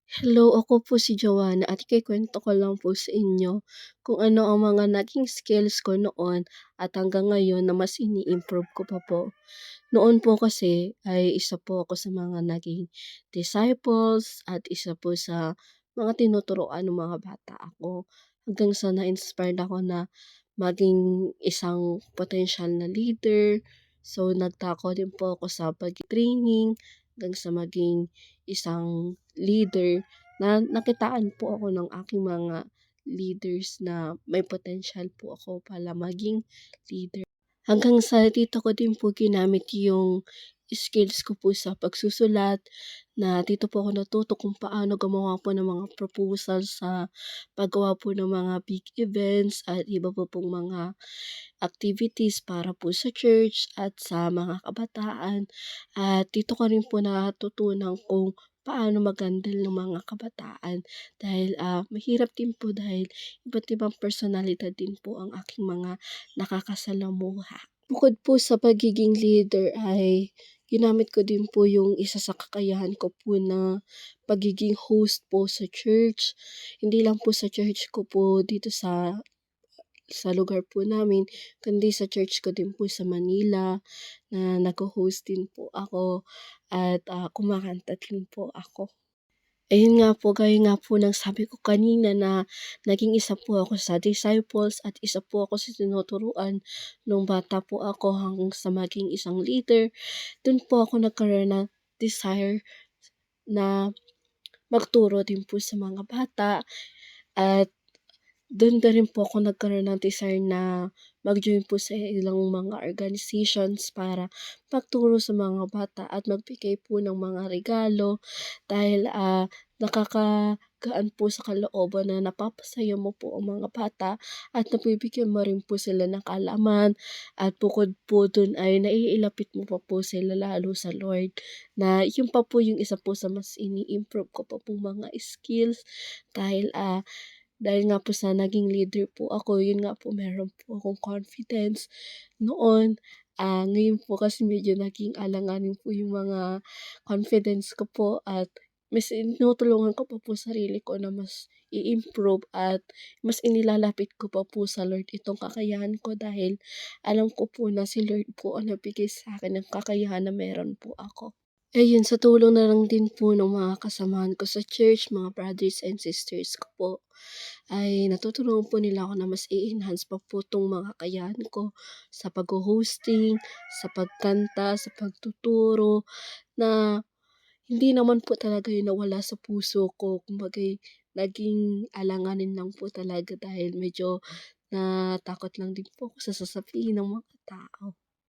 Hello, ako po si Joanna at ikukuwento ko lang po sa inyo kung ano ang mga naging skills ko noon at hanggang ngayon na mas ini-improve ko pa po. Noon po kasi ay isa po ako sa mga naging disciples at isa po sa mga tinuturuan ng mga bata ako hanggang sa na-inspired ako na maging isang potential na leader. So, nagtako din po ako sa pag-training hanggang sa maging isang leader na nakitaan po ako ng aking mga leaders na may potential po ako pala maging leader. Hanggang sa dito ko din po ginamit yung skills ko po sa pagsusulat na dito po ako natuto kung paano gumawa po ng mga proposal sa paggawa po ng mga big events at iba po pong mga activities para po sa church at sa mga kabataan. At dito ko rin po natutunan kung paano mag-handle ng mga kabataan dahil mahirap din po dahil iba't ibang personalidad din po ang aking mga nakakasalamuha. Bukod po sa pagiging leader ay ginamit ko din po yung isa sa kakayahan ko po na pagiging host po sa church. Hindi lang po sa church ko po dito sa lugar po namin, kundi sa church ko din po sa Manila na nagho-host din po ako at kumakanta din po ako. Ayun nga po, gaya nga po ng sabi ko kanina na naging isa po ako sa disciples at isa po ako sa tinuturuan nung bata po ako hanggang sa maging isang leader. Dun po ako nagkaroon ng desire na magturo din po sa mga bata at dun na rin po ako nagkaroon ng desire na mag-join po sa ilang mga organizations para magturo sa mga bata at magbigay po ng mga regalo dahil nakakagaan po sa kalooban na napapasaya mo po ang mga bata at nabibigyan mo rin po sila ng kaalaman at bukod po dun ay naiilapit mo pa po sila lalo sa Lord na yun pa po yung isa po sa mas ini-improve ko pa pong mga skills dahil dahil nga po sa naging leader po ako, yun nga po meron po akong confidence noon. Ngayon po kasi medyo naging alanganin po yung mga confidence ko po at mas tinutulungan ko pa po sarili ko na mas i-improve at mas inilalapit ko pa po sa Lord itong kakayahan ko dahil alam ko po na si Lord po ang nagbigay sa akin ng kakayahan na meron po ako. Ayun, sa tulong na lang din po ng mga kasamahan ko sa church, mga brothers and sisters ko po, ay natutulungan po nila ako na mas i-enhance pa po 'tong mga kakayahan ko sa pagho-hosting, sa pagkanta, sa pagtuturo na hindi naman po talaga yun nawala sa puso ko. Kumbaga'y naging alanganin lang po talaga dahil medyo natakot lang din po ako sa sasabihin ng mga tao.